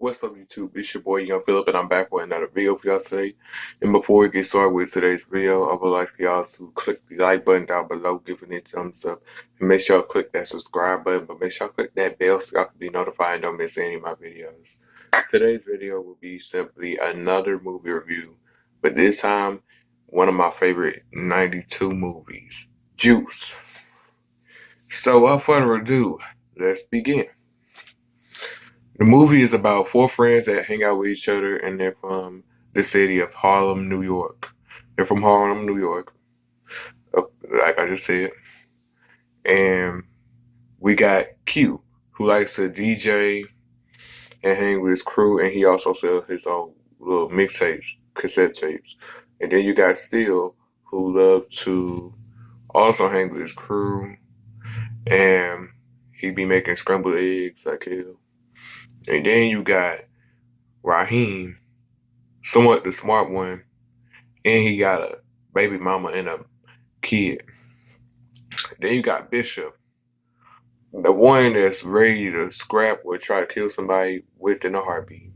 What's up, YouTube? It's your boy, Young Philip, and I'm back with another video for y'all today. And before we get started with today's video, I would like for y'all to click the like button down below, giving it a thumbs up, and make sure y'all click that subscribe button, but make sure y'all click that bell so y'all can be notified and don't miss any of my videos. Today's video will be simply another movie review, but this time, one of my favorite 92 movies, Juice. So without further ado, let's begin. The movie is about four friends that hang out with each other, and they're from the city of Harlem, New York. They're from Harlem, New York, like I just said. And we got Q, who likes to DJ and hang with his crew, and he also sells his own little mixtapes, cassette tapes. And then you got Steel, who loves to also hang with his crew, and he be making scrambled eggs like hell. And then you got Raheem, somewhat the smart one, and he got a baby mama and a kid. Then you got Bishop, the one that's ready to scrap or try to kill somebody within a heartbeat.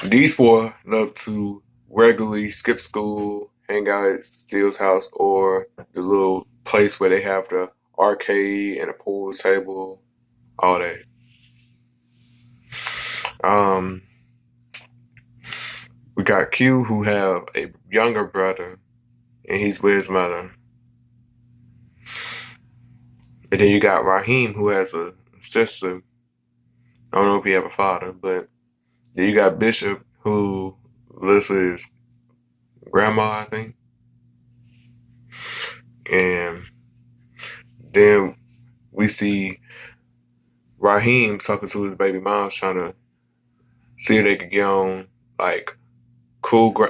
These four love to regularly skip school, hang out at Steele's house or the little place where they have the arcade and a pool table, all that. We got Q, who have a younger brother, and he's with his mother. And then you got Raheem, who has a sister. I don't know if he have a father, but then you got Bishop, who lives with his grandma, I think. And then we see Raheem talking to his baby mom, trying to see if they could get on, like,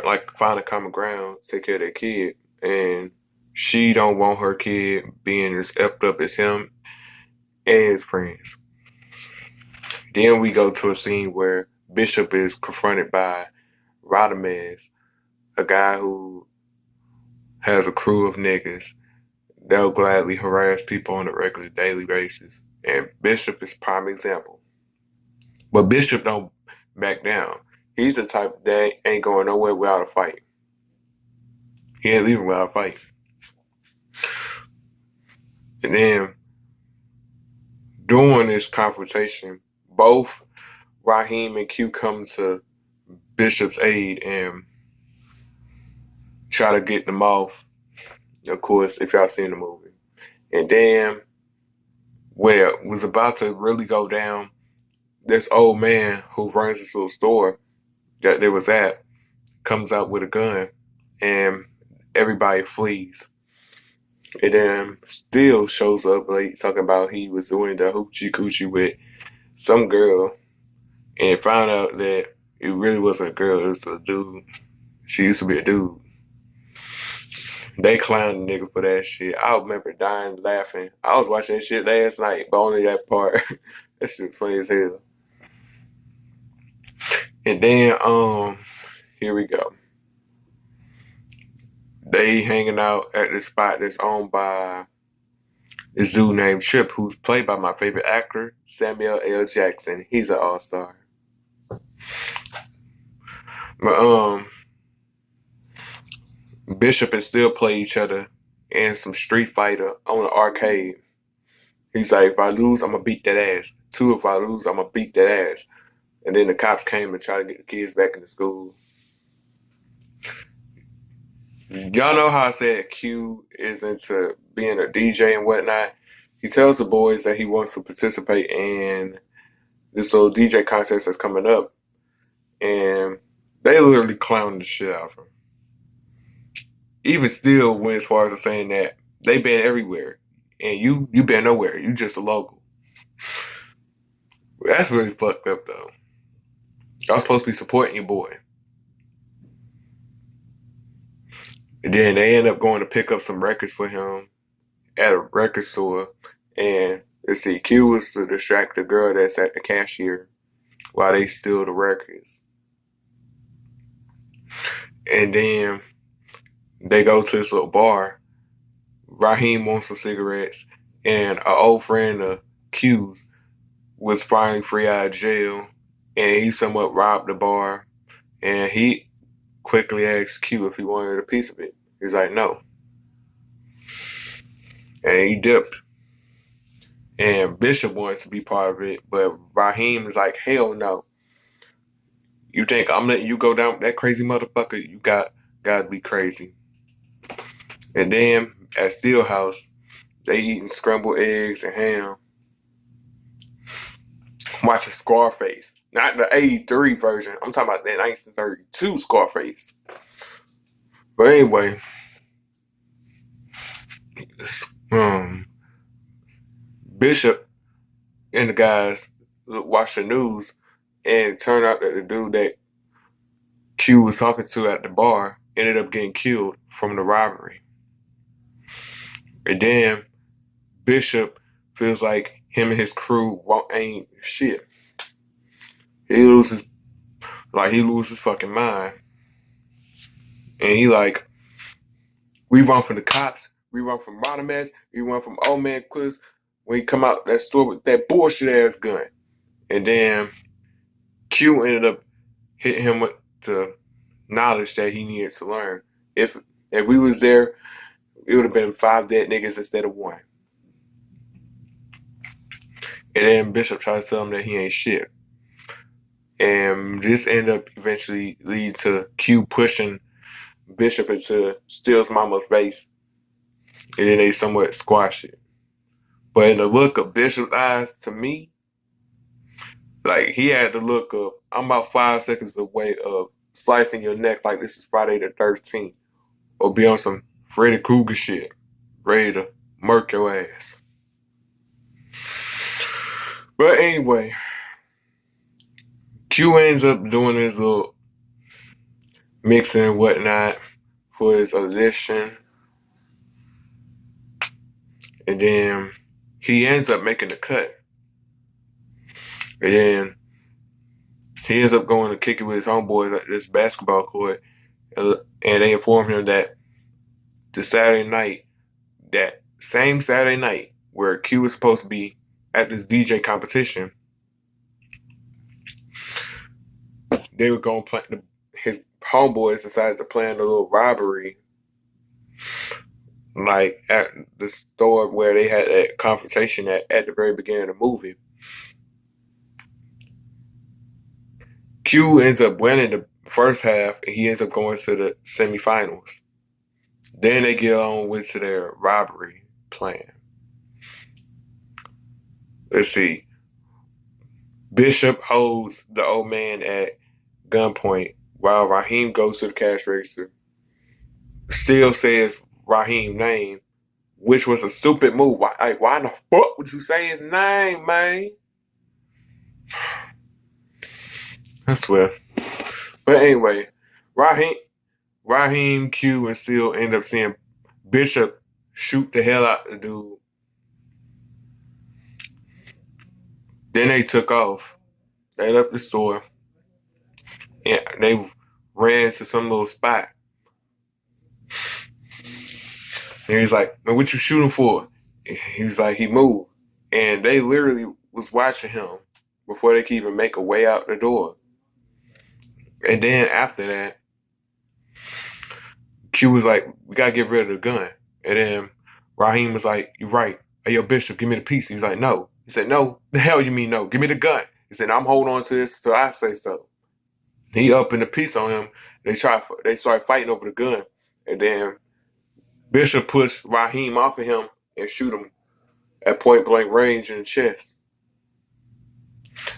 like find a common ground, take care of their kid. And she don't want her kid being as effed up as him and his friends. Then we go to a scene where Bishop is confronted by Rodamez, a guy who has a crew of niggas. They'll gladly harass people on a regular daily basis. And Bishop is prime example. But Bishop don't back down. He's the type that ain't going nowhere without a fight. He ain't leaving without a fight. And then during this confrontation, both Raheem and Q come to Bishop's aid and try to get them off, of course, if y'all seen the movie. And then when it was about to really go down, this old man who runs this little store that they was at comes out with a gun and everybody flees. And then Steel shows up late talking about he was doing the hoochie coochie with some girl, and found out that it really wasn't a girl, it was a dude. She used to be a dude. They clowned the nigga for that shit. I remember dying laughing. I was watching that shit last night, but only that part. That shit was funny as hell. And then here we go. They hanging out at this spot that's owned by this dude named Trip, who's played by my favorite actor, Samuel L. Jackson. He's an all-star. But Bishop and Steel play each other in some Street Fighter on the arcade. He's like, if I lose, I'm gonna beat that ass. Two, if I lose, I'm gonna beat that ass. And then the cops came and tried to get the kids back into school. Y'all know how I said Q is into being a DJ and whatnot. He tells the boys that he wants to participate in this little DJ contest that's coming up. And they literally clown the shit out of him. Even Steel went as far as saying that they been everywhere. And you been nowhere. You just a local. That's really fucked up, though. Y'all supposed to be supporting your boy. And then they end up going to pick up some records for him at a record store. And let's see, Q was to distract the girl that's at the cashier while they steal the records. And then they go to this little bar. Raheem wants some cigarettes, and an old friend of Q's was finally free out of jail, and he somewhat robbed the bar, and he quickly asked Q if he wanted a piece of it. He's like, no. And he dipped. And Bishop wants to be part of it, but Raheem is like, hell no. You think I'm letting you go down with that crazy motherfucker? You gotta be crazy. And then at Steelhouse, they eating scrambled eggs and ham. Watching Scarface. Not the 83 version. I'm talking about the 1932 Scarface. But anyway, Bishop and the guys watch the news, and it turned out that the dude that Q was talking to at the bar ended up getting killed from the robbery. And then Bishop feels like him and his crew ain't shit. He loses fucking mind. And he like, we run from the cops, we run from Rodimus, we run from Old Man Quiz when he come out that store with that bullshit ass gun. And then Q ended up hitting him with the knowledge that he needed to learn. If we was there, it would have been 5 dead niggas instead of 1. And then Bishop tries to tell him that he ain't shit. And this ended up eventually leading to Q pushing Bishop into Steele's mama's face. And then they somewhat squash it. But in the look of Bishop's eyes, to me, like he had the look of, I'm about 5 seconds away of slicing your neck like this is Friday the 13th. Or be on some Freddy Krueger shit. Ready to murk your ass. But anyway, Q ends up doing his little mixing and whatnot for his audition. And then he ends up making the cut. And then he ends up going to kick it with his homeboys at this basketball court. And they inform him that that same Saturday night where Q was supposed to be at this DJ competition, they were going to plan, his homeboys decided to plan a little robbery, like at the store where they had that confrontation at the very beginning of the movie. Q ends up winning the first half, and he ends up going to the semifinals. Then they get on with to their robbery plan. Let's see. Bishop holds the old man at gunpoint while Raheem goes to the cash register. Steele says Raheem's name, which was a stupid move. Why in the fuck would you say his name, man? I swear. But anyway, Raheem, Q, and Steele end up seeing Bishop shoot the hell out the dude. Then they took off. They left the store. And they ran to some little spot. And he's like, man, what you shooting for? He was like, he moved. And they literally was watching him before they could even make a way out the door. And then after that, Q was like, we gotta get rid of the gun. And then Raheem was like, you're right. Hey, yo, Bishop, give me the piece. He was like, no. He said, no. The hell you mean no? Give me the gun. He said, I'm holding on to this till I say so. He upping the piece on him. They started fighting over the gun. And then Bishop pushed Raheem off of him and shoot him at point blank range in the chest.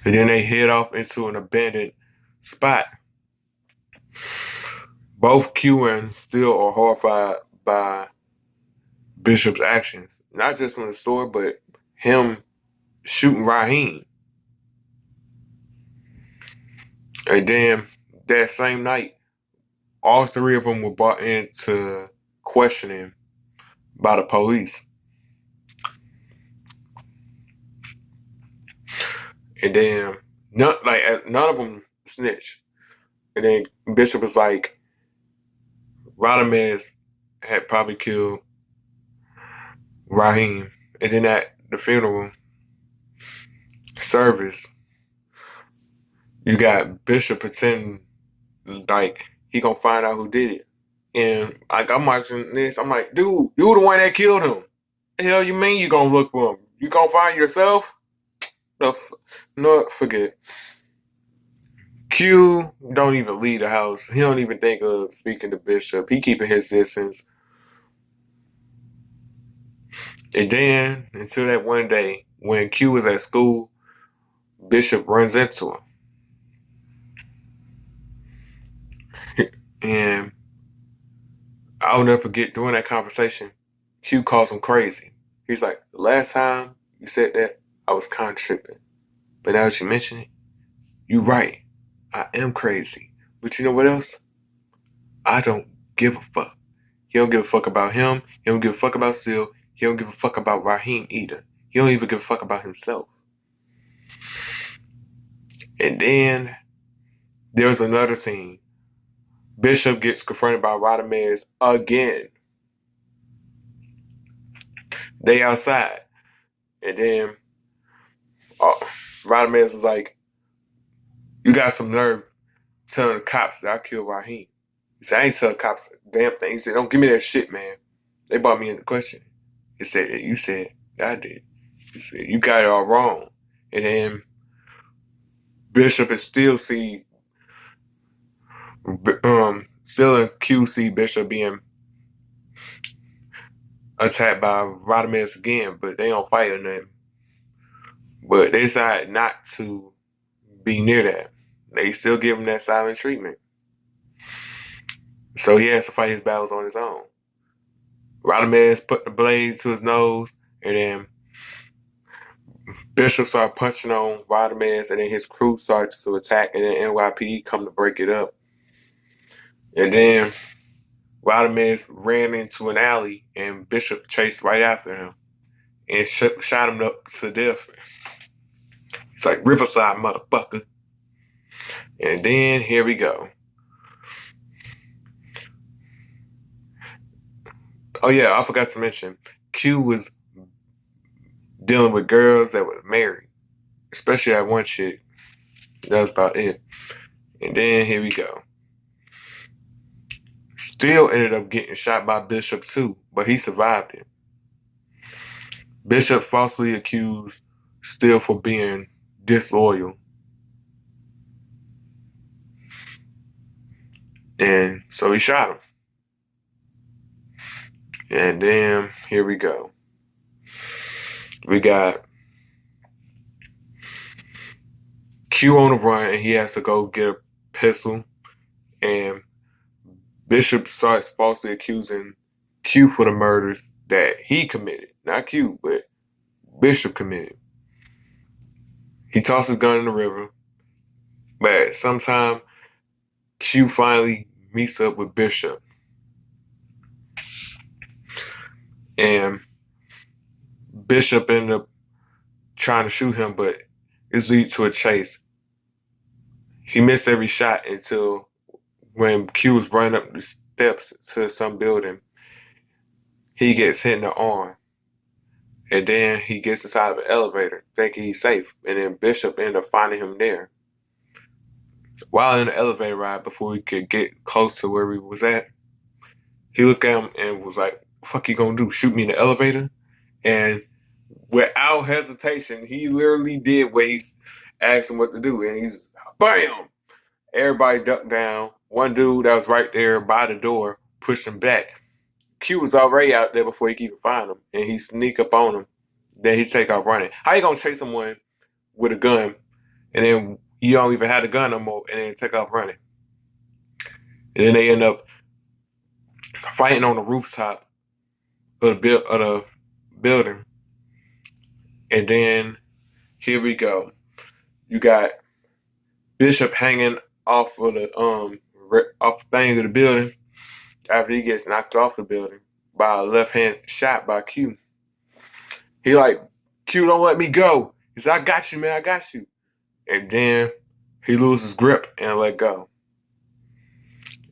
And then they head off into an abandoned spot. Both Q and Steele are horrified by Bishop's actions. Not just from the store, but him shooting Raheem. And then that same night, all 3 of them were brought into questioning by the police. And then none of them snitched. And then Bishop was like, Rodimus had probably killed Raheem. And then at the funeral, service, you got Bishop pretending like he gonna find out who did it. And like I'm watching this, I'm like, dude, you the one that killed him. The hell you mean you gonna look for him? You gonna find yourself? No, forget. Q don't even leave the house. He don't even think of speaking to Bishop. He keeping his distance. And then until that one day when Q was at school, Bishop runs into him. And I'll never forget during that conversation, Q calls him crazy. He's like, the last time you said that, I was kind of tripping. But now that you mention it, you're right. I am crazy. But you know what else? I don't give a fuck. He don't give a fuck about him. He don't give a fuck about Seal. He don't give a fuck about Raheem either. He don't even give a fuck about himself. And then there's another scene. Bishop gets confronted by Radamez again. They outside. And then Radamez is like, you got some nerve telling the cops that I killed Raheem. He said, I ain't tell the cops a damn thing. He said, don't give me that shit, man. They brought me into question. He said, you said, I did. He said, you got it all wrong. And then Bishop and still see, still in QC Bishop being attacked by Radamez again, but they don't fight or nothing. But they decide not to be near that. They still give him that silent treatment. So he has to fight his battles on his own. Radamez put the blade to his nose, and then Bishop started punching on Radamez, and then his crew started to attack, and then NYPD come to break it up. And then Radamez ran into an alley, and Bishop chased right after him and shot him up to death. It's like, Riverside, motherfucker. And then here we go. Oh yeah, I forgot to mention, Q was dealing with girls that were married, especially that one chick. That was about it. And then here we go. Still ended up getting shot by Bishop too, but he survived it. Bishop falsely accused Steele for being disloyal. And so he shot him. And then here we go. We got Q on the run, and he has to go get a pistol. And Bishop starts falsely accusing Q for the murders that he committed. Not Q, but Bishop committed. He tossed his gun in the river. But sometime Q finally meets up with Bishop. And Bishop ended up trying to shoot him, but it leads to a chase. He missed every shot until when Q was running up the steps to some building, he gets hit in the arm. And then he gets inside of an elevator, thinking he's safe. And then Bishop ended up finding him there. While in the elevator ride, before he could get close to where he was at, he looked at him and was like, "What the fuck you gonna do? Shoot me in the elevator?" And without hesitation, he literally did what he's asked him what to do. And he's, BAM! Everybody ducked down. One dude that was right there by the door pushed him back. Q was already out there before he could even find him. And he sneak up on him. Then he take off running. How you gonna chase someone with a gun and then you don't even have the gun no more and then take off running? And then they end up fighting on the rooftop of the building. And then here we go. You got Bishop hanging off of the off the thing of the building after he gets knocked off the building by a left hand shot by Q. He like, Q, don't let me go. He said, I got you, man, I got you. And then he loses grip and let go.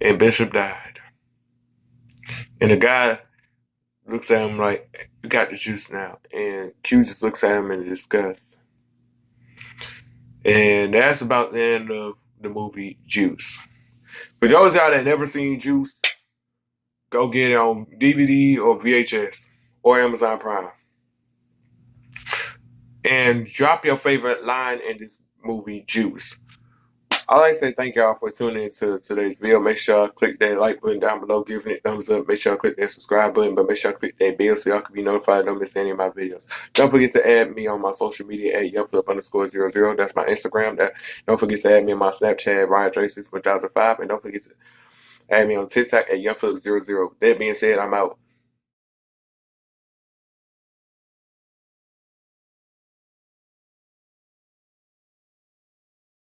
And Bishop died. And the guy looks at him like, you got the juice now. And Q just looks at him in disgust. And that's about the end of the movie Juice. For those y'all that never seen Juice, go get it on DVD or VHS or Amazon Prime. And drop your favorite line in this movie Juice. I'd like to say thank y'all for tuning into today's video. Make sure you click that like button down below, giving it thumbs up. Make sure you click that subscribe button, but make sure you click that bell so y'all can be notified. Don't miss any of my videos. Don't forget to add me on my social media at YoungPhilip_00. That's my Instagram. Don't forget to add me on my Snapchat, Ryan Drake 61005. And don't forget to add me on TikTok at YoungPhilip00. That being said, I'm out.